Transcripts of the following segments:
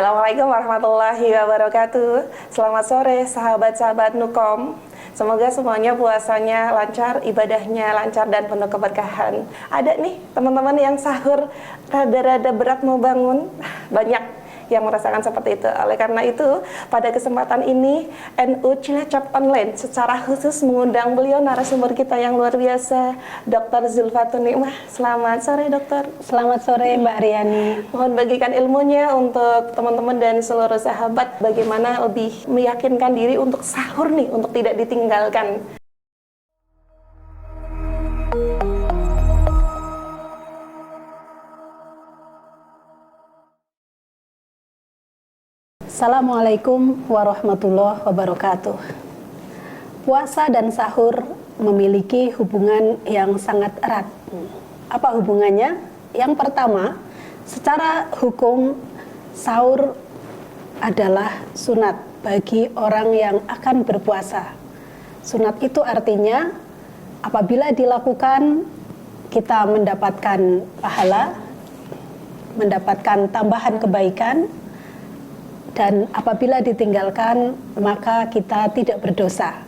Assalamualaikum warahmatullahi wabarakatuh. Selamat sore sahabat-sahabat Nukom. Semoga semuanya puasanya lancar, ibadahnya lancar dan penuh keberkahan. Ada nih teman-teman yang sahur rada-rada berat mau bangun. Banyak yang merasakan seperti itu. Oleh karena itu, pada kesempatan ini NU Cilacap Online secara khusus mengundang beliau narasumber kita yang luar biasa, Dr. Zulfatun Nikmah. Selamat sore, Dokter. Selamat sore, Mbak Riani. Mohon bagikan ilmunya untuk teman-teman dan seluruh sahabat, bagaimana lebih meyakinkan diri untuk sahur nih, untuk tidak ditinggalkan. Assalamualaikum warahmatullahi wabarakatuh. Puasa dan sahur memiliki hubungan yang sangat erat. Apa hubungannya? Yang pertama, secara hukum sahur adalah sunat bagi orang yang akan berpuasa. Sunat itu artinya apabila dilakukan kita mendapatkan pahala, mendapatkan tambahan kebaikan, dan apabila ditinggalkan maka kita tidak berdosa.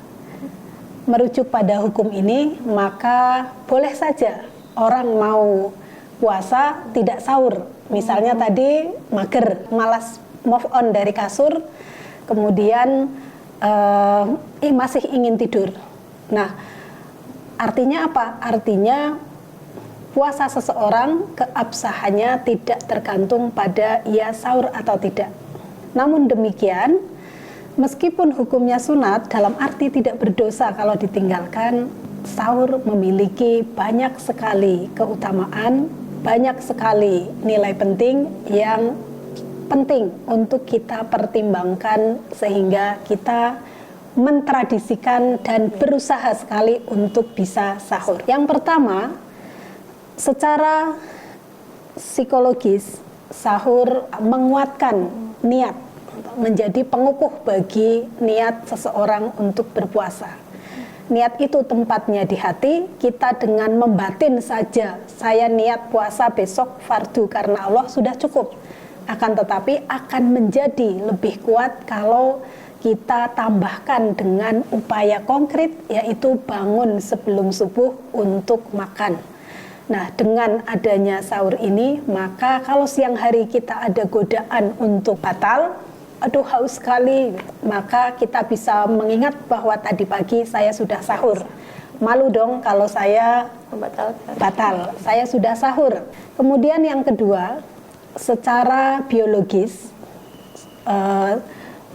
Merujuk pada hukum ini, maka boleh saja orang mau puasa tidak sahur. Misalnya tadi mager, malas move on dari kasur, kemudian masih ingin tidur. Nah, artinya apa? Artinya puasa seseorang keabsahannya tidak tergantung pada ia sahur atau tidak. Namun demikian, meskipun hukumnya sunat dalam arti tidak berdosa kalau ditinggalkan, sahur memiliki banyak sekali keutamaan, banyak sekali nilai penting yang penting untuk kita pertimbangkan sehingga kita mentradisikan dan berusaha sekali untuk bisa sahur. Yang pertama, secara psikologis, sahur menguatkan niat, menjadi pengukuh bagi niat seseorang untuk berpuasa. Niat itu tempatnya di hati. Kita dengan membatin saja, saya niat puasa besok fardu karena Allah, sudah cukup. Akan tetapi akan menjadi lebih kuat kalau kita tambahkan dengan upaya konkret, yaitu bangun sebelum subuh untuk makan. Nah, dengan adanya sahur ini, maka kalau siang hari kita ada godaan untuk batal, aduh haus sekali, maka kita bisa mengingat bahwa tadi pagi saya sudah sahur. Malu dong kalau saya batal, saya sudah sahur. Kemudian yang kedua, secara biologis,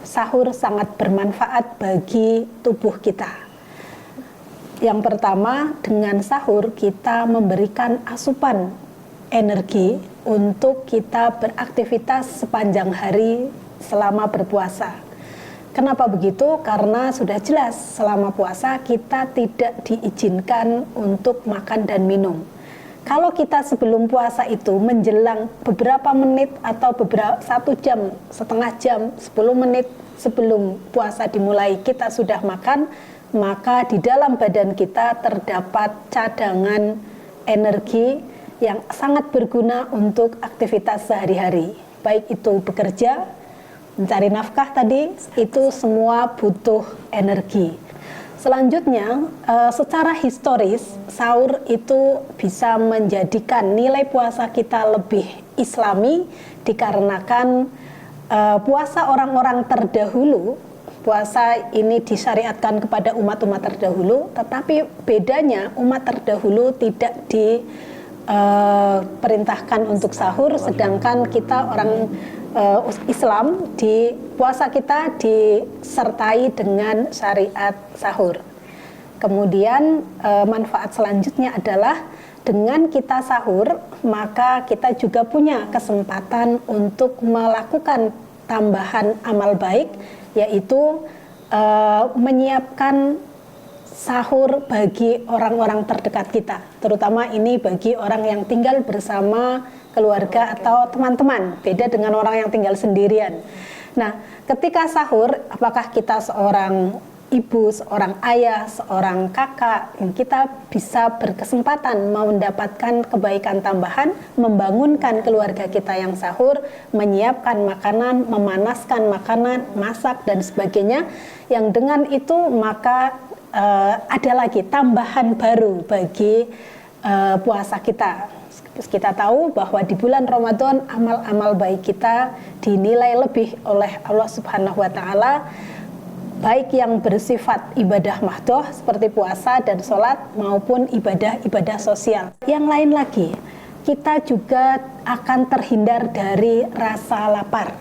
sahur sangat bermanfaat bagi tubuh kita. Yang pertama, dengan sahur kita memberikan asupan energi untuk kita beraktivitas sepanjang hari selama berpuasa. Kenapa begitu? Karena sudah jelas selama puasa kita tidak diizinkan untuk makan dan minum. Kalau kita sebelum puasa itu menjelang beberapa menit atau satu jam, setengah jam, 10 menit sebelum puasa dimulai kita sudah makan, maka di dalam badan kita terdapat cadangan energi yang sangat berguna untuk aktivitas sehari-hari. Baik itu bekerja, mencari nafkah tadi, itu semua butuh energi. Selanjutnya, secara historis, sahur itu bisa menjadikan nilai puasa kita lebih islami, dikarenakan puasa orang-orang terdahulu, puasa ini disyariatkan kepada umat-umat terdahulu, tetapi bedanya umat terdahulu tidak diperintahkan untuk sahur, sedangkan kita orang Islam, di puasa kita disertai dengan syariat sahur. Kemudian manfaat selanjutnya adalah dengan kita sahur, maka kita juga punya kesempatan untuk melakukan tambahan amal baik, yaitu menyiapkan sahur bagi orang-orang terdekat kita, terutama ini bagi orang yang tinggal bersama keluarga atau teman-teman, beda dengan orang yang tinggal sendirian. Nah, ketika sahur, apakah kita seorang ibu, seorang ayah, seorang kakak, yang kita bisa berkesempatan mau mendapatkan kebaikan tambahan, membangunkan keluarga kita yang sahur, menyiapkan makanan, memanaskan makanan, masak dan sebagainya, yang dengan itu maka ada lagi tambahan baru bagi puasa kita. Kita tahu bahwa di bulan Ramadan amal-amal baik kita dinilai lebih oleh Allah Subhanahu wa taala, baik yang bersifat ibadah mahdoh seperti puasa dan sholat maupun ibadah-ibadah sosial. Yang lain lagi, kita juga akan terhindar dari rasa lapar.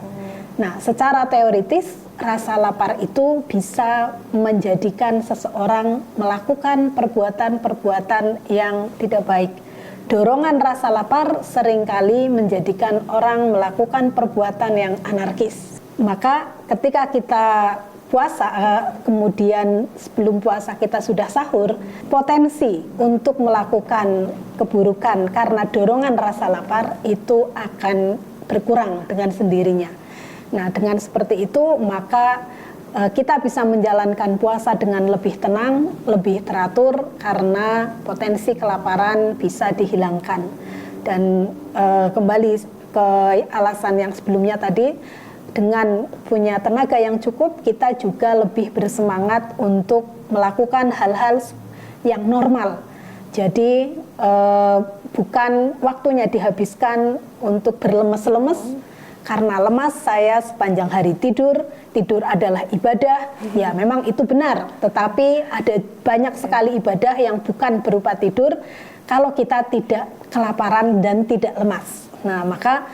Nah, secara teoritis rasa lapar itu bisa menjadikan seseorang melakukan perbuatan-perbuatan yang tidak baik. Dorongan rasa lapar seringkali menjadikan orang melakukan perbuatan yang anarkis. Maka ketika kita puasa, kemudian sebelum puasa kita sudah sahur, potensi untuk melakukan keburukan karena dorongan rasa lapar itu akan berkurang dengan sendirinya. Nah, dengan seperti itu maka kita bisa menjalankan puasa dengan lebih tenang, lebih teratur karena potensi kelaparan bisa dihilangkan. Dan kembali ke alasan yang sebelumnya tadi, dengan punya tenaga yang cukup, kita juga lebih bersemangat untuk melakukan hal-hal yang normal. Jadi bukan waktunya dihabiskan untuk berlemes-lemes, karena lemas saya sepanjang hari tidur adalah ibadah, ya memang itu benar. Tetapi ada banyak sekali ibadah yang bukan berupa tidur kalau kita tidak kelaparan dan tidak lemas. Nah, maka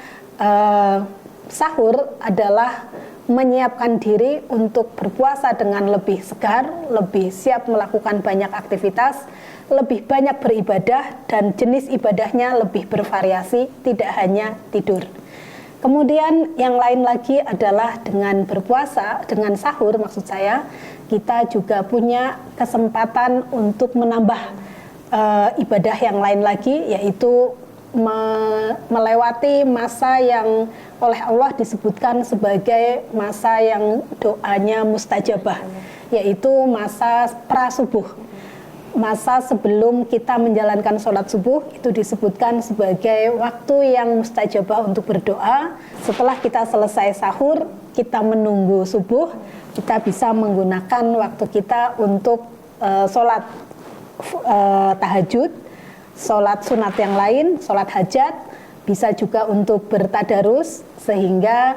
sahur adalah menyiapkan diri untuk berpuasa dengan lebih segar, lebih siap melakukan banyak aktivitas, lebih banyak beribadah, dan jenis ibadahnya lebih bervariasi, tidak hanya tidur. Kemudian yang lain lagi adalah dengan berpuasa, dengan sahur maksud saya, kita juga punya kesempatan untuk menambah ibadah yang lain lagi, yaitu melewati masa yang oleh Allah disebutkan sebagai masa yang doanya mustajabah, yaitu masa prasubuh. Masa sebelum kita menjalankan sholat subuh itu disebutkan sebagai waktu yang mustajabah untuk berdoa. Setelah kita selesai sahur, kita menunggu subuh, kita bisa menggunakan waktu kita untuk sholat tahajud, sholat sunat yang lain, sholat hajat, bisa juga untuk bertadarus, sehingga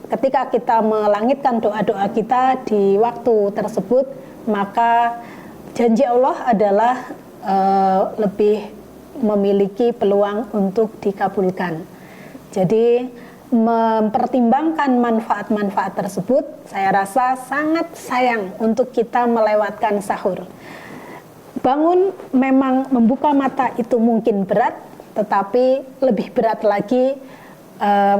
ketika kita melangitkan doa-doa kita di waktu tersebut, maka janji Allah adalah lebih memiliki peluang untuk dikabulkan. Jadi mempertimbangkan manfaat-manfaat tersebut, saya rasa sangat sayang untuk kita melewatkan sahur. Bangun memang membuka mata itu mungkin berat, tetapi lebih berat lagi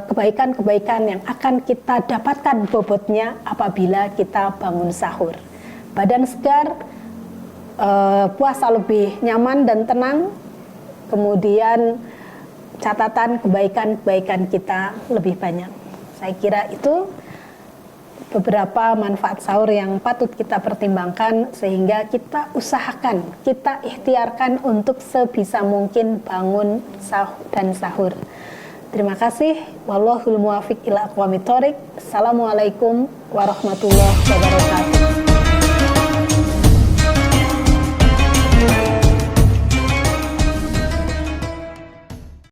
kebaikan-kebaikan yang akan kita dapatkan bobotnya apabila kita bangun sahur. Badan segar, puasa lebih nyaman dan tenang, kemudian catatan kebaikan-kebaikan kita lebih banyak. Saya kira itu beberapa manfaat sahur yang patut kita pertimbangkan, sehingga kita usahakan, kita ikhtiarkan untuk sebisa mungkin bangun dan sahur. Terima kasih. Wallahul muwaffiq ila aqwamit thoriq. Assalamualaikum warahmatullahi wabarakatuh.